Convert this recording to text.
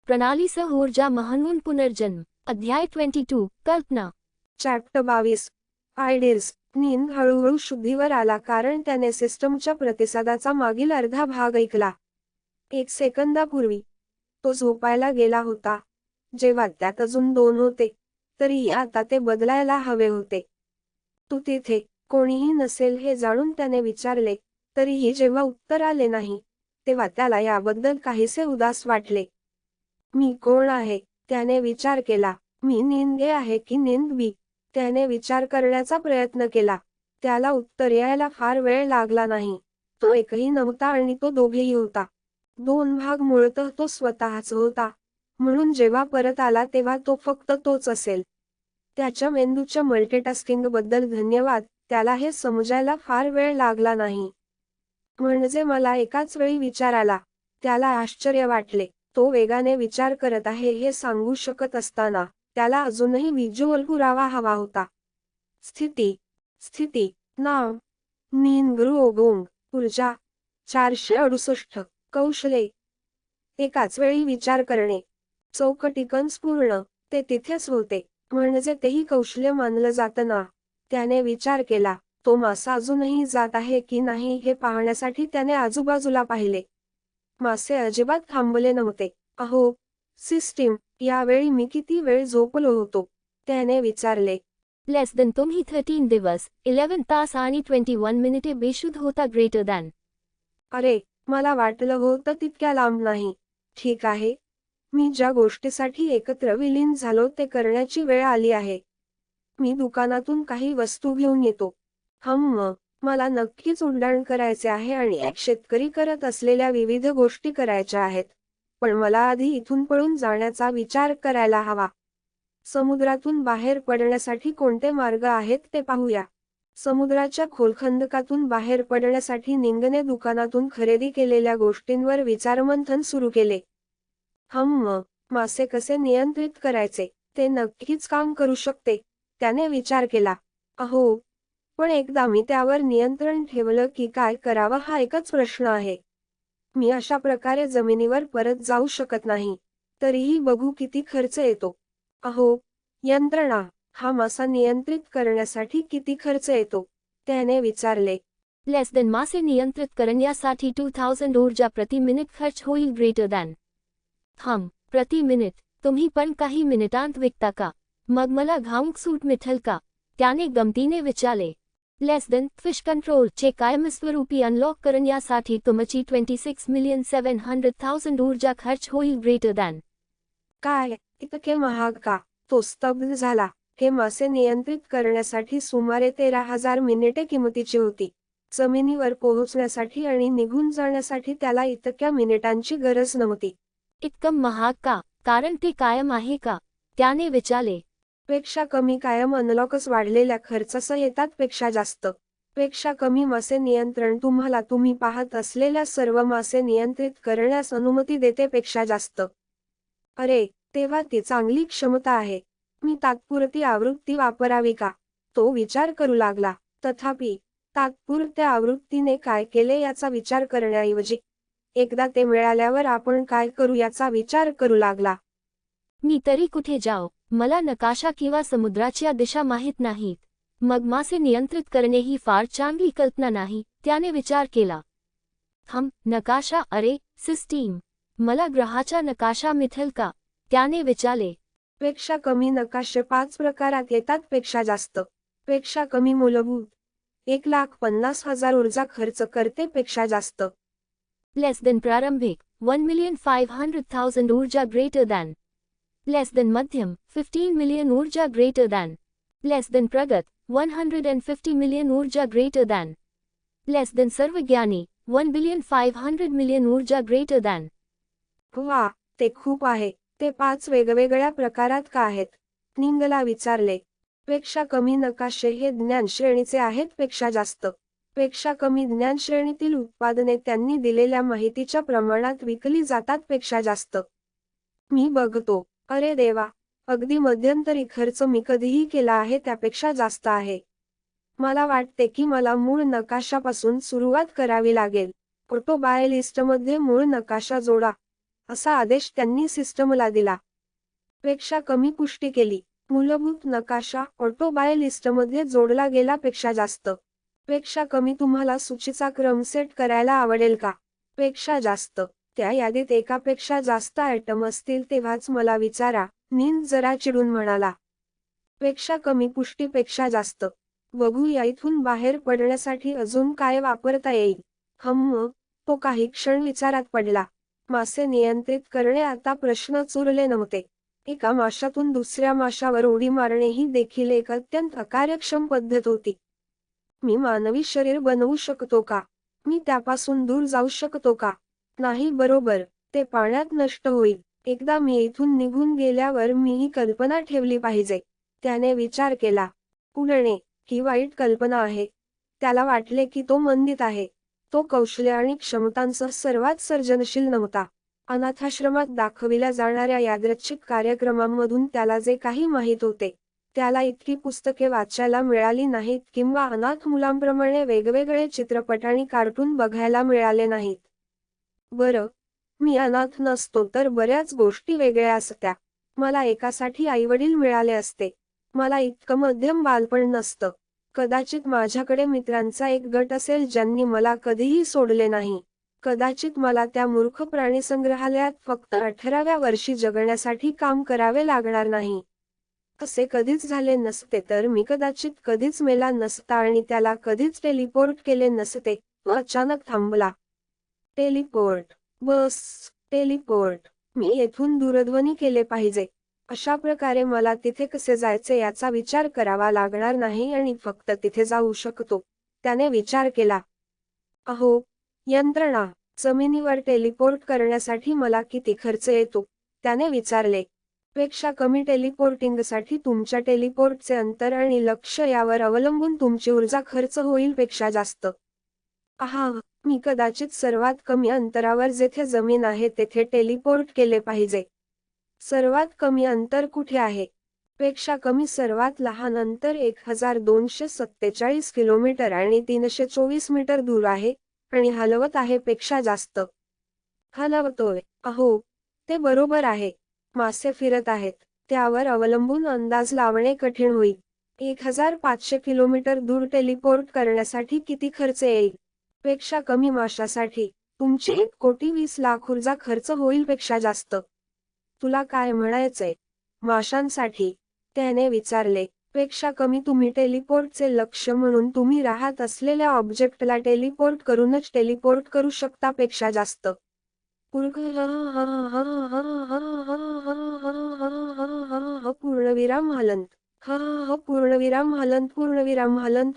प्रणालीसह ऊर्जा म्हणून पुनर्जन्म. अध्याय 22 कल्पना. Chapter 22 ideals. नींद हळूहळू शुद्धीवर आला कारण त्याने सिस्टमच्या प्रतिसादाचा मागील अर्धा भाग ऐकला. 1 सेकंदापूर्वी तो झोपायला गेला होता, जेव्हा त्यात अजून 2 होते, तरीही आता ते बदलायला हवे होते. तू तिथे कोणीही नसेल हे जाणून त्याने विचारले, तरीही जेव्हा उत्तर आले नाही, तेव्हा त्याला याबद्दल काहीसे उदास वाटले. मी कोण आहे, त्याने विचार केला. मी निंदे आहे की निंदवी? त्याने विचार करण्याचा प्रयत्न केला. त्याला उत्तर यायला फार वेळ लागला नाही. तो एकही नव्हता आणि तो दोघेही होता. 2 भाग मूळतः तो स्वतःच होता, म्हणून जेव्हा परत आला तेव्हा तो फक्त तोच असेल. त्याच्या मेंदूच्या मल्टीटास्किंगबद्दल धन्यवाद. त्याला हे समजायला फार वेळ लागला नाही. म्हणजे मला एकाच वेळी विचार आला. त्याला आश्चर्य वाटले. तो वेगाने विचार करत आहे हे सांगू शकत असताना त्याला अजूनही व्हिज्युअल पुरावा हवा होता. स्थिती. नाव निनग्रुओगोंग. ऊर्जा 468. कौशले एकाच वेळी विचार करणे. चौकटीकन्स पूर्ण. ते तिथेच होते, म्हणजे तेही कौशल्य मानलं जातं ना. त्याने विचार केला. तो मासा अजूनही जात आहे की नाही हे पाहण्यासाठी त्याने आजूबाजूला पाहिले. मासे अजिबात थांबले नव्हते. अहो सिस्टीम, यावेळी मी किती वेळ झोपलो होतो, त्याने विचारले. Less than. तुम्ही 13 दिवस 11 तास आणि 21 मिनिटे बेशुद्ध होता. Greater than. अरे, मला वाटलं होतं तितक्या लांब नाही. ठीक आहे, मी ज्या गोष्टीसाठी एकत्र विलीन झालो ते करण्याची वेळ आली आहे. मी दुकानातून काही वस्तू घेऊन येतो. मला नक्कीच उड्डाण करायचे आहे आणि एक शेतकरी करत असलेल्या विविध गोष्टी करायच्या आहेत. पण मला आधी इथून पळून जाण्याचा विचार करायला हवा. समुद्रातून बाहेर पडण्यासाठी कोणते मार्ग आहेत ते पाहूया. समुद्राच्या खोलखंदकातून बाहेर पडण्यासाठी निंगने दुकानातून खरेदी केलेल्या गोष्टींवर विचारमंथन सुरू केले. मासे कसे नियंत्रित करायचे, ते नक्कीच काम करू शकते, त्याने विचार केला. अहो, पण एकदा मी त्यावर नियंत्रण ठेवलं की काय करावं हा एकच प्रश्न आहे. मी अशा प्रकारे जमिनीवर परत जाऊ शकत नाही. तरीही बघू किती खर्च येतो. अहो, यंत्रणा, हा मासा नियंत्रित करण्यासाठी किती खर्च येतो, त्याने विचारले. Less than. मासे नियंत्रित करण्यासाठी 2000 ऊर्जा प्रति मिनिट खर्च होईल. Greater than. प्रति मिनिट. तुम्ही पण काही मिनिटांत विकता का? मग मला घाऊक सूट मिळेल का, त्याने गमतीने विचारले. Less than. फिश कंट्रोल चे कायमस्वरूपी अनलॉक करण्यासाठी तुमची 26,700,000 ऊर्जा खर्च होईल. Greater than. काय, इतके महाग का? तो स्तब्ध झाला. हे मासे नियंत्रित करण्यासाठी सुमारे 13,000 मिनिटे किमतीची होती. जमिनीवर पोहोचण्यासाठी आणि निघून जाण्यासाठी त्याला इतक्या मिनिटांची गरज नव्हती. इतकं महाग का? कारण ते कायम आहे का, त्याने विचारले. पेक्षा कमी कायम अनलॉकस वाढलेल्या खर्चासह येतात. पेक्षा जास्त. पेक्षा कमी मासे नियंत्रण तुम्हाला तुम्ही पाहत असलेल्या सर्व मासे नियंत्रित करण्यास अनुमती देते. पेक्षा जास्त. अरे, तेव्हा ती चांगली क्षमता आहे. मी तात्पुरती आवृत्ती वापरावी का, तो विचार करू लागला. तथापि तात्पुरत्या आवृत्तीने काय केले याचा विचार करण्याऐवजी एकदा ते मिळाल्यावर आपण काय करू याचा विचार करू लागला. मी तरी कुठे जाऊ? मला नकाशा किंवा समुद्राच्या दिशा माहीत नाहीत. मग मासे नियंत्रित करणे ही फार चांगली कल्पना नाही, त्याने विचार केला. नकाशा. अरे सिस्टीम, मला ग्रहाचा नकाशा मिळेल का, त्याने विचारले. पेक्षा कमी नकाशे 5 प्रकारात येतात. पेक्षा जास्त. पेक्षा कमी मूलभूत 1,50,000 ऊर्जा खर्च करते. पेक्षा जास्त. Less than. प्रारंभिक 1,500,000 ऊर्जा. Greater than. Less than. मध्यम 15 मिलियन ऊर्जा. Greater than. Less than. प्रगत 150 मिलियन ऊर्जा. Greater than. Less than. सर्वज्ञानी 1,500,000,000 ऊर्जा. Greater than. वा, ते खूप आहे. ते 5 वेगवेगळ्या प्रकारात का आहेत, निंगला विचारले. पेक्षा कमी नकाशे हे ज्ञान श्रेणीचे आहेत. पेक्षा जास्त. पेक्षा कमी ज्ञान श्रेणीतील उत्पादने त्यांनी दिलेल्या माहितीच्या प्रमाणात विकली जातात. पेक्षा जास्त. मी बघतो. अरे देवा, अगदी मध्यंतरी खर्च मी कधीही केला आहे त्यापेक्षा जास्त आहे. मला वाटते की मला मूळ नकाशापासून सुरुवात करावी लागेल. ऑटो बाय लिस्टमध्ये मूळ नकाशा जोडा. असा आदेश त्यांनी सिस्टमला दिला. पेक्षा कमी पुष्टी केली. मूलभूत नकाशा ऑटोबाय लिस्टमध्ये जोडला गेला. पेक्षा जास्त. पेक्षा कमी तुम्हाला सूचीचा क्रम सेट करायला आवडेल का? पेक्षा जास्त. त्या यादीत एकापेक्षा जास्त आयटम असतील तेव्हाच मला विचारा, नीन जरा चिडून म्हणाला. पेक्षा कमी पुष्टीपेक्षा जास्त. बघूया इथून बाहेर पडण्यासाठी अजून काय वापरता येईल. तो काही क्षण विचारात पडला. मासे नियंत्रित करणे आता प्रश्नच उरले नव्हते. एका माशातून दुसऱ्या माशावर उडी मारणे ही देखील एक अत्यंत अकार्यक्षम पद्धत होती. मी मानवी शरीर बनवू शकतो का? मी त्यापासून दूर जाऊ शकतो का? नाही, बरोबर. ते पाण्यात नष्ट होईल. एकदा मी इथून निघून गेल्यावर मी ही कल्पना ठेवली पाहिजे. त्याने विचार केला. उडणे ही वाईट कल्पना आहे. त्याला वाटले की तो मंदीत आहे. तो कौशल्य आणि क्षमतांसह सर्वात सर्जनशील नव्हता. अनाथाश्रमात दाखविल्या जाणाऱ्या यादृच्छिक कार्यक्रमांमधून त्याला जे काही माहीत होते, त्याला इतकी पुस्तके वाचायला मिळाली नाहीत किंवा अनाथ मुलांप्रमाणे वेगवेगळे चित्रपट आणि कार्टून बघायला मिळाले नाहीत. बरं, मी अनाथ नसतो तर बऱ्याच गोष्टी वेगळ्या असत्या. मला एकासाठी आईवडील मिळाले असते. मला इतकं मध्यम बालपण नसतं. कदाचित माझ्याकडे मित्रांचा एक गट असेल ज्यांनी मला कधीही सोडले नाही. कदाचित मला त्या मूर्ख प्राणीसंग्रहालयात फक्त 18व्या वर्षी जगण्यासाठी काम करावे लागणार नाही. असे कधीच झाले नसते तर मी कदाचित कधीच मेला नसता आणि त्याला कधीच टेलिपोर्ट केले नसते. अचानक थांबला. टेलिपोर्ट. बस, टेलिपोर्ट. मी येथून दूरध्वनी केले पाहिजे. अशा प्रकारे मला तिथे कसे जायचे याचा विचार करावा लागणार नाही आणि फक्त तिथे जाऊ शकतो. त्याने विचार केला. यंत्रणा. जमिनीवर टेलिपोर्ट करण्यासाठी मला किती खर्च येतो? त्याने विचारले. पेक्षा कमी टेलिपोर्टिंगसाठी तुमच्या टेलिपोर्टचे अंतर आणि लक्ष्य यावर अवलंबून तुमची ऊर्जा खर्च होईल. पेक्षा जास्त. मी कदाचित सर्वात कमी अंतरावर जेथे जमीन आहे तेथे टेलिपोर्ट केले पाहिजे. सर्वात कमी अंतर कुठे आहे? पेक्षा कमी सर्वात लहान अंतर 1247 किलोमीटर आणि 324 मीटर दूर आहे आणि हलवत आहे. पेक्षा जास्त. हलवतोय. ते बरोबर आहे. मासे फिरत आहेत. त्यावर अवलंबून अंदाज लावणे कठीण होईल. 1500 किलोमीटर दूर टेलिपोर्ट करण्यासाठी किती खर्च येईल? पेक्षा कमी माशासाठी तुमची 1,20,00,000 ऊर्जा खर्च होईल. पेक्षा जास्त. तुला काय म्हणायचंय? माशांसाठी? त्याने विचारले. पेक्षा कमी तुम्ही टेलिपोर्टचे लक्ष्य म्हणून तुम्ही राहत असलेल्या ऑब्जेक्टला टेलिपोर्ट करूनच टेलिपोर्ट करू शकता. पेक्षा जास्त. पूर्णविराम हलंत. पूर्णविराम हलंत. पूर्णविराम हलंत.